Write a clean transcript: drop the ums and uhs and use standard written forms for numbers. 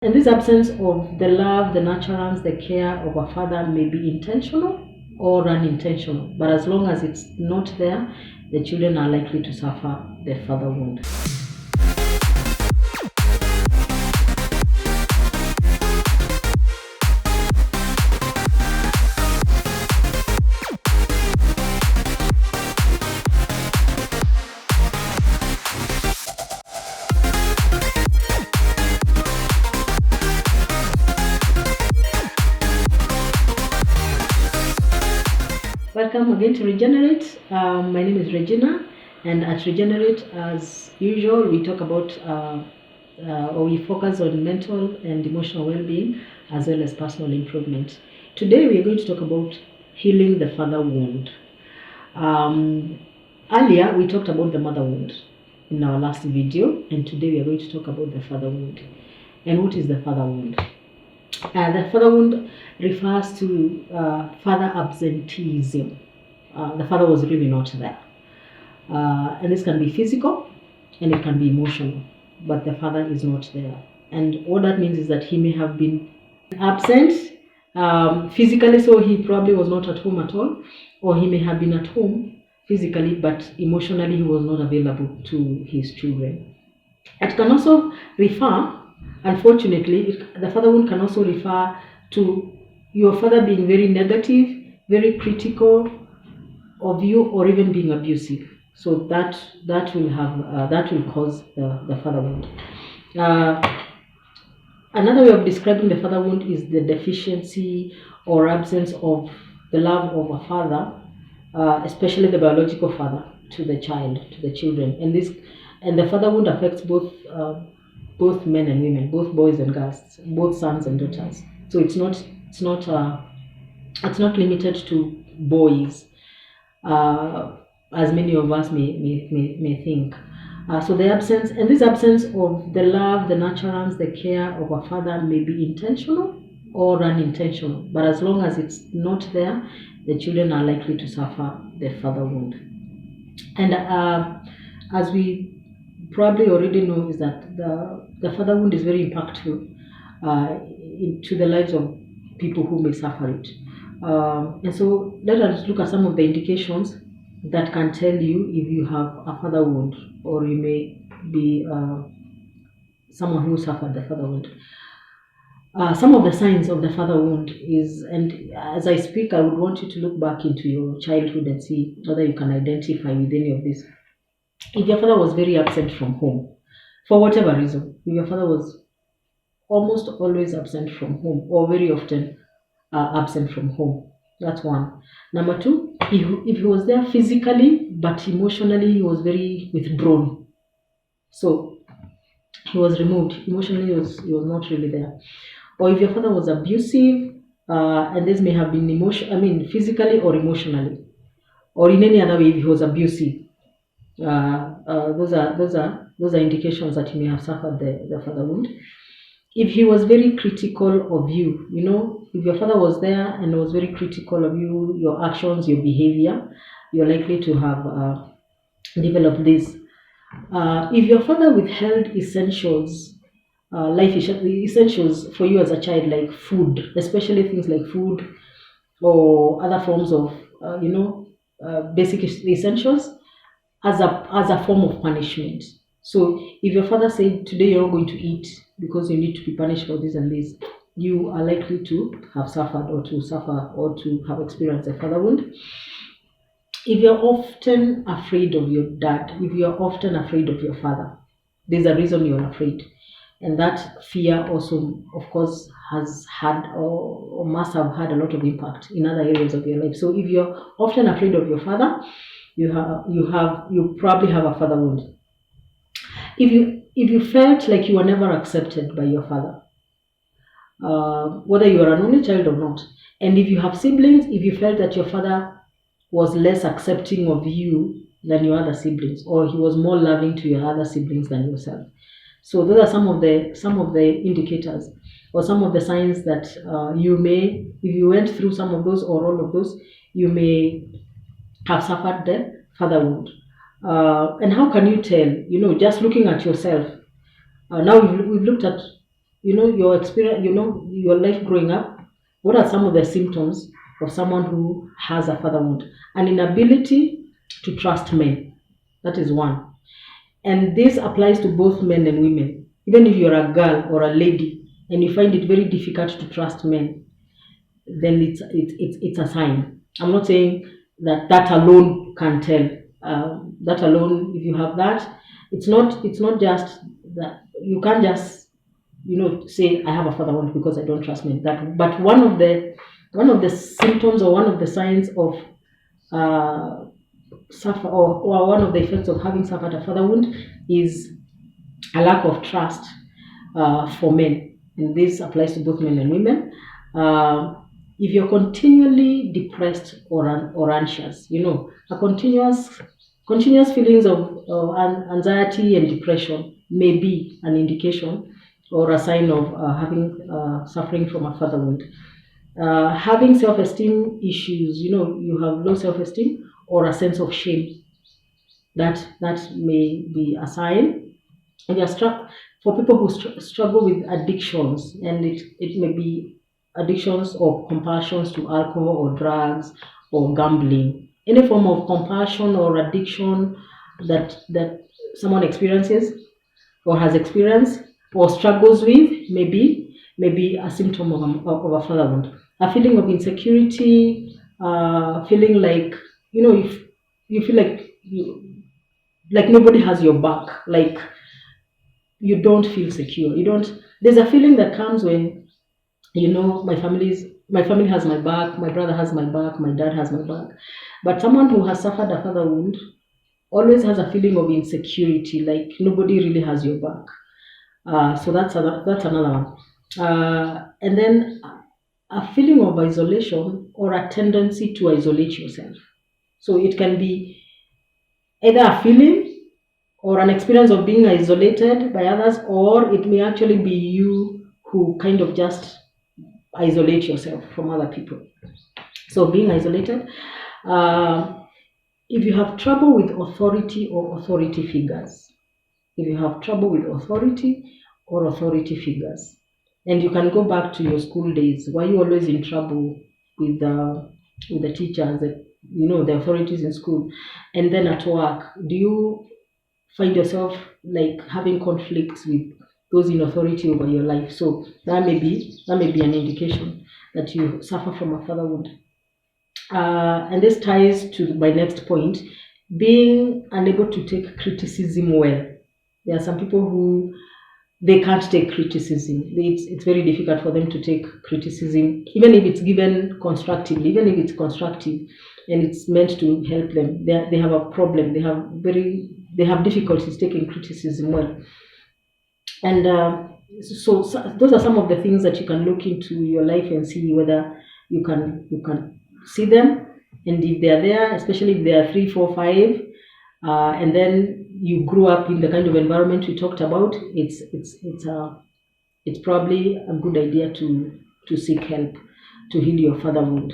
And this absence of the love, the nurturance, the care of a father may be intentional or unintentional, but as long as it's not there, the children are likely to suffer the father wound. Welcome again to Regenerate. My name is Regina, and at Regenerate, as usual, we talk about or we focus on mental and emotional well-being as well as personal improvement. Today, we are going to talk about healing the father wound. Earlier, we talked about the mother wound in our last video, and today we are going to talk about the father wound. And what is the father wound? The father wound refers to father absenteeism. The father was really not there. And this can be physical and it can be emotional, but the father is not there. And what that means is that he may have been absent physically, so he probably was not at home at all, or he may have been at home physically, but emotionally he was not available to his children. It can also refer, unfortunately, the father wound can also refer to your father being very negative, very critical of you, or even being abusive. So that will cause the father wound. Another way of describing the father wound is the deficiency or absence of the love of a father, especially the biological father, to the child, to the children, and the father wound affects both men and women, both boys and girls, both sons and daughters. So it's not limited to boys, as many of us may think. So this absence of the love, the nurturance, the care of a father may be intentional or unintentional, but as long as it's not there, the children are likely to suffer the father wound. And as we probably already know, is that the father wound is very impactful into the lives of people who may suffer it. And so let us look at some of the indications that can tell you if you have a father wound, or you may be someone who suffered the father wound. Some of the signs of the father wound is, and as I speak, I would want you to look back into your childhood and see whether you can identify with any of this. If your father was very absent from home, for whatever reason, if your father was almost always absent from home, or very often absent from home, that's one. Number two, if he was there physically, but emotionally he was very withdrawn. So he was removed. Emotionally he was not really there. Or if your father was abusive, and this may have been physically or emotionally, or in any other way, if he was abusive, those are indications that you may have suffered the father wound. If he was very critical of you, if your father was there and was very critical of you, your actions, your behavior, you're likely to have developed this. If your father withheld essentials, life essentials for you as a child, like food, especially things like food or other forms of basic essentials, as a form of punishment. So if your father said, today you're not going to eat because you need to be punished for this and this, you are likely to have suffered or to have experienced a father wound. If you're often afraid of your dad, if you're often afraid of your father, there's a reason you're afraid. And that fear also, of course, has had or must have had a lot of impact in other areas of your life. So if you're often afraid of your father, you probably have a father wound. If you felt like you were never accepted by your father, whether you are an only child or not, and if you have siblings, if you felt that your father was less accepting of you than your other siblings, or he was more loving to your other siblings than yourself. So those are some of the indicators or some of the signs that you may, if you went through some of those or all of those, you may have suffered the father wound. And how can you tell? Just looking at yourself. Now we've looked at your experience, your life growing up. What are some of the symptoms of someone who has a father wound? An inability to trust men. That is one. And this applies to both men and women. Even if you're a girl or a lady and you find it very difficult to trust men, then it's a sign. I'm not saying that alone can tell. That alone, if you have that, it's not just that you can't just say I have a father wound because I don't trust men. But one of the symptoms or one of the signs of uh, suffer or one of the effects of having suffered a father wound is a lack of trust for men, and this applies to both men and women. Uh, if you're continually depressed or anxious, a continuous feelings of anxiety and depression may be an indication or a sign of having suffering from a father wound. Having self-esteem issues, you have low self-esteem or a sense of shame, that may be a sign. And you're struck for people who struggle with addictions, and it may be addictions or compulsions to alcohol or drugs or gambling. Any form of compulsion or addiction that someone experiences or has experienced or struggles with maybe a symptom of a father wound. A feeling of insecurity, feeling like if you feel like nobody has your back, like you don't feel secure. You don't. There's a feeling that comes when my family has my back, my brother has my back, my dad has my back. But someone who has suffered a father wound always has a feeling of insecurity, like nobody really has your back. So that's another one. And then a feeling of isolation or a tendency to isolate yourself. So it can be either a feeling or an experience of being isolated by others, or it may actually be you who kind of just isolate yourself from other people. So being isolated. Uh, if you have trouble with authority or authority figures, if you have trouble with authority or authority figures, and you can go back to your school days, were you always in trouble with the teachers, the authorities in school, and then at work, do you find yourself like having conflicts with those in authority over your life? So that may be an indication that you suffer from a father wound. And this ties to my next point, being unable to take criticism well. There are some people who they can't take criticism. It's very difficult for them to take criticism, even if it's given constructively, even if it's constructive and it's meant to help them. They have a problem. They have difficulties taking criticism well. And so those are some of the things that you can look into your life and see whether you can see them, and if they are there, especially if they are 3, 4, 5, and then you grew up in the kind of environment we talked about, it's probably a good idea to seek help to heal your father wound.